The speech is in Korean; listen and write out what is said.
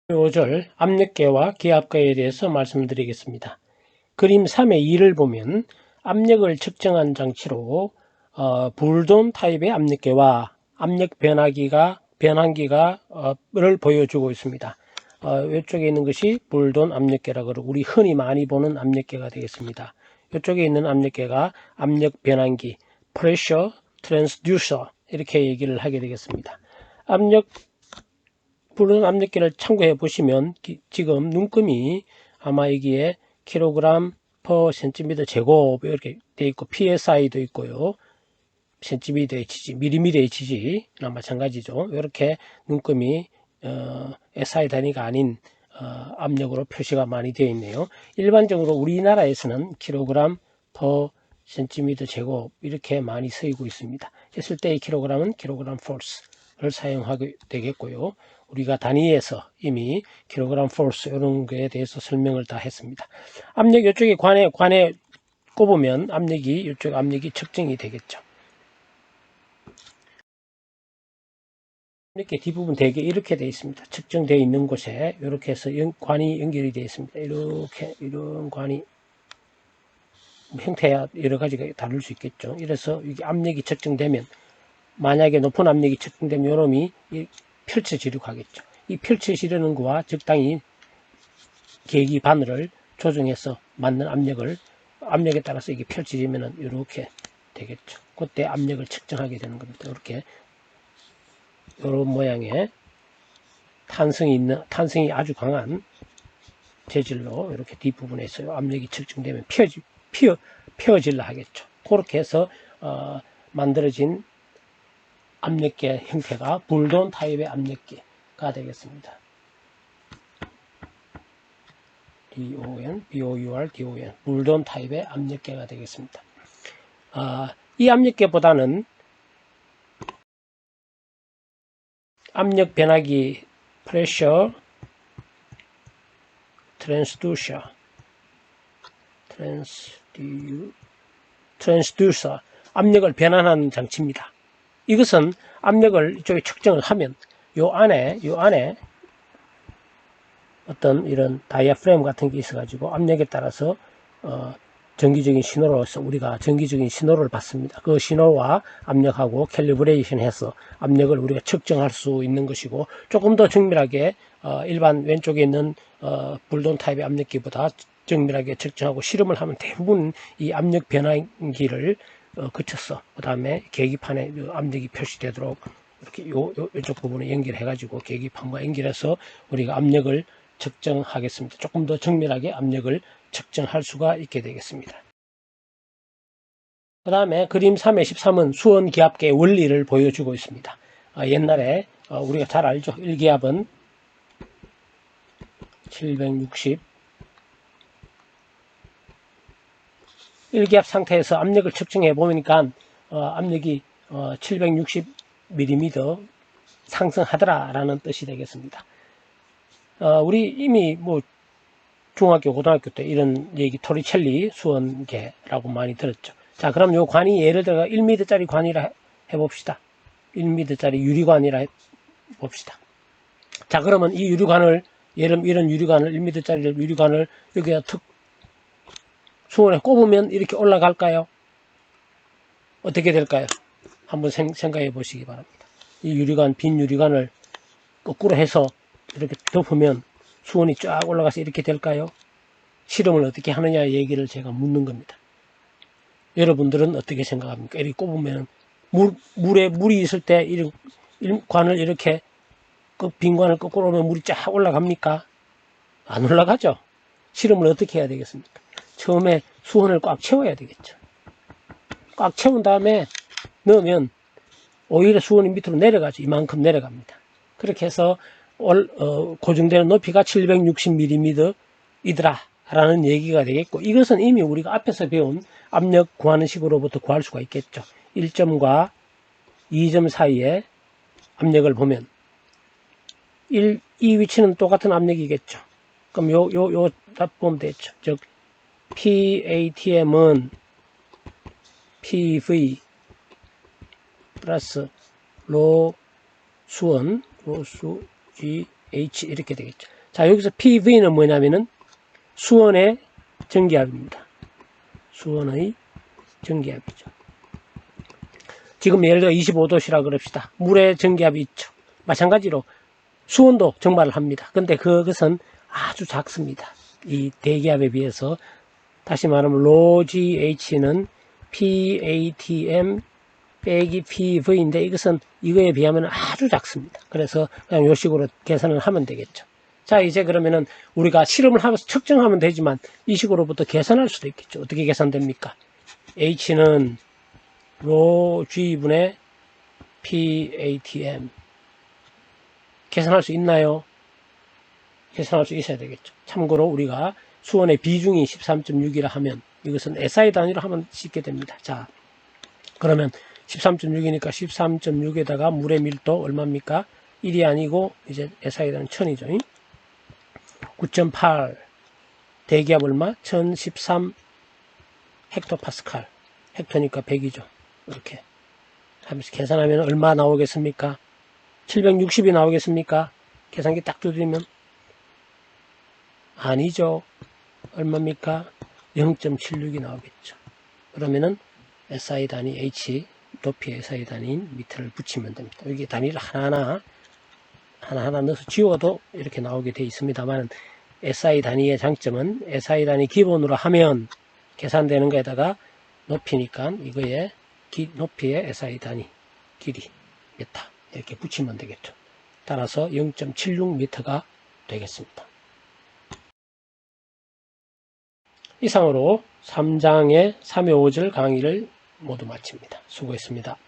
요절 압력계와 기압계에 대해서 말씀드리겠습니다. 그림 3의 2를 보면 압력을 측정한 장치로 불돈 타입의 압력계와 압력 변환기를 보여주고 있습니다. 이쪽에 있는 것이 불돈 압력계라고 우리 흔히 많이 보는 압력계가 되겠습니다. 이쪽에 있는 압력계가 압력 변환기, pressure transducer 이렇게 얘기를 하게 되겠습니다. 불은 압력계를 참고해 보시면 지금 눈금이 아마 여기에 킬로그램 퍼 센티미터 제곱 이렇게 돼 있고 PSI도 있고요. 센티미터 HG, 밀리미터 HG나 마찬가지죠. 이렇게 눈금이 SI 단위가 아닌 압력으로 표시가 많이 되어 있네요. 일반적으로 우리나라에서는 킬로그램 퍼 센티미터 제곱 이렇게 많이 쓰이고 있습니다. 했을 때의 킬로그램은 킬로그램 포스를 사용하게 되겠고요. 우리가 단위에서 이미 킬로그램 포스 이런 거에 대해서 설명을 다 했습니다. 압력 이쪽에 관에 꼽으면 이쪽 압력이 측정이 되겠죠. 이렇게 뒷부분 대개 이렇게 되어 있습니다. 측정되어 있는 곳에 이렇게 해서 관이 연결이 되어 있습니다. 이렇게 이런 관이 형태야 여러 가지가 다를 수 있겠죠. 이래서 이게 압력이 측정되면 만약에 높은 압력이 측정되면 요놈이 펼쳐지려고 하겠죠. 이 펼쳐지려는 거와 적당히 계기 바늘을 조정해서 맞는 압력에 따라서 이게 펼쳐지면은 이렇게 되겠죠. 그때 압력을 측정하게 되는 겁니다. 이렇게 이런 모양의 탄성이 아주 강한 재질로 이렇게 뒷부분에서 압력이 측정되면 펴질라 하겠죠. 그렇게 해서 만들어진 압력계 형태가 불돈 타입의 압력계가 되겠습니다. DON, 불돈 타입의 압력계가 되겠습니다. 이 압력계보다는 압력 변화기 pressure transducer 압력을 변환하는 장치입니다. 이것은 압력을 이쪽에 측정을 하면 요 안에 어떤 이런 다이아프레임 같은 게 있어 가지고 압력에 따라서 전기적인 신호로서 우리가 전기적인 신호를 받습니다. 그 신호와 압력하고 캘리브레이션 해서 압력을 우리가 측정할 수 있는 것이고, 조금 더 정밀하게 일반 왼쪽에 있는 불돈 타입의 압력기보다 정밀하게 측정하고 실험을 하면 대부분 이 압력 변환기를 거쳐서 그 다음에 계기판에 압력이 표시되도록 이렇게 이쪽 부분에 연결해 가지고 계기판과 연결해서 우리가 압력을 측정하겠습니다. 조금 더 정밀하게 압력을 측정할 수가 있게 되겠습니다. 그 다음에 그림 3의 13은 수원기압계의 원리를 보여주고 있습니다. 옛날에 우리가 잘 알죠. 1기압은 760 1기압 상태에서 압력을 측정해 보니까 압력이 760mm 상승하더라 라는 뜻이 되겠습니다. 우리 이미 중학교, 고등학교 때 이런 얘기 토리첼리 수원계라고 많이 들었죠. 자, 그럼 요 관이 예를 들어 1m짜리 관이라 해봅시다. 1m짜리 유리관이라 해봅시다. 자, 그러면 이 유리관을, 이런 유리관을, 1m짜리 유리관을 여기다 수원에 꼽으면 이렇게 올라갈까요? 어떻게 될까요? 한번 생각해 보시기 바랍니다. 이 유리관, 빈 유리관을 거꾸로 해서 이렇게 덮으면 수온이 쫙 올라가서 이렇게 될까요? 실험을 어떻게 하느냐 얘기를 제가 묻는 겁니다. 여러분들은 어떻게 생각합니까? 이렇게 꼽으면 물에 물이 있을 때 관을 이렇게 빈 관을 거꾸로 오면 물이 쫙 올라갑니까? 안 올라가죠. 실험을 어떻게 해야 되겠습니까? 처음에 수온을 꽉 채워야 되겠죠. 꽉 채운 다음에 넣으면 오히려 수온이 밑으로 내려가죠. 이만큼 내려갑니다. 그렇게 해서 고정되는 높이가 760mm 이더라 라는 얘기가 되겠고, 이것은 이미 우리가 앞에서 배운 압력 구하는 식으로부터 구할 수가 있겠죠. 1점과 2점 사이에 압력을 보면 이 위치는 똑같은 압력이겠죠. 그럼 요 답 보면 되죠. 즉 PATM은 PV 플러스 로수원 GH 이렇게 되겠죠. 자, 여기서 PV는 뭐냐면은 수원의 전기압입니다. 수원의 전기압이죠. 지금 예를 들어 25도시라 그럽시다. 물의 전기압이 있죠. 마찬가지로 수온도 증발을 합니다. 근데 그것은 아주 작습니다. 이 대기압에 비해서. 다시 말하면 ρGH는 PATM 빼기 PV인데 이것은 이거에 비하면 아주 작습니다. 그래서 그냥 이 식으로 계산을 하면 되겠죠. 자, 이제 그러면은 우리가 실험을 하면서 측정하면 되지만 이 식으로부터 계산할 수도 있겠죠. 어떻게 계산됩니까? H는 ρG분의 PATM. 계산할 수 있나요? 계산할 수 있어야 되겠죠. 참고로 우리가 수온의 비중이 13.6이라 하면 이것은 SI 단위로 하면 쉽게 됩니다. 자, 그러면 13.6이니까 13.6에다가 물의 밀도 얼마입니까? 1이 아니고 이제 SI 단위 1000이죠. 9.8 대기압 얼마? 1013 헥토파스칼. 헥토니까 100이죠. 이렇게 하면서 계산하면 얼마 나오겠습니까? 760이 나오겠습니까? 계산기 딱 두드리면 아니죠. 얼마입니까? 0.76이 나오겠죠. 그러면은 SI 단위 H 높이 SI 단위인 미터를 붙이면 됩니다. 여기 단위를 하나하나 넣어서 지워도 이렇게 나오게 되어 있습니다만 SI 단위의 장점은 SI 단위 기본으로 하면 계산되는 거에다가 높이니까 이거에 높이의 SI 단위 길이 미터 이렇게 붙이면 되겠죠. 따라서 0.76m가 되겠습니다. 이상으로 3장의 3회 5절 강의를 모두 마칩니다. 수고했습니다.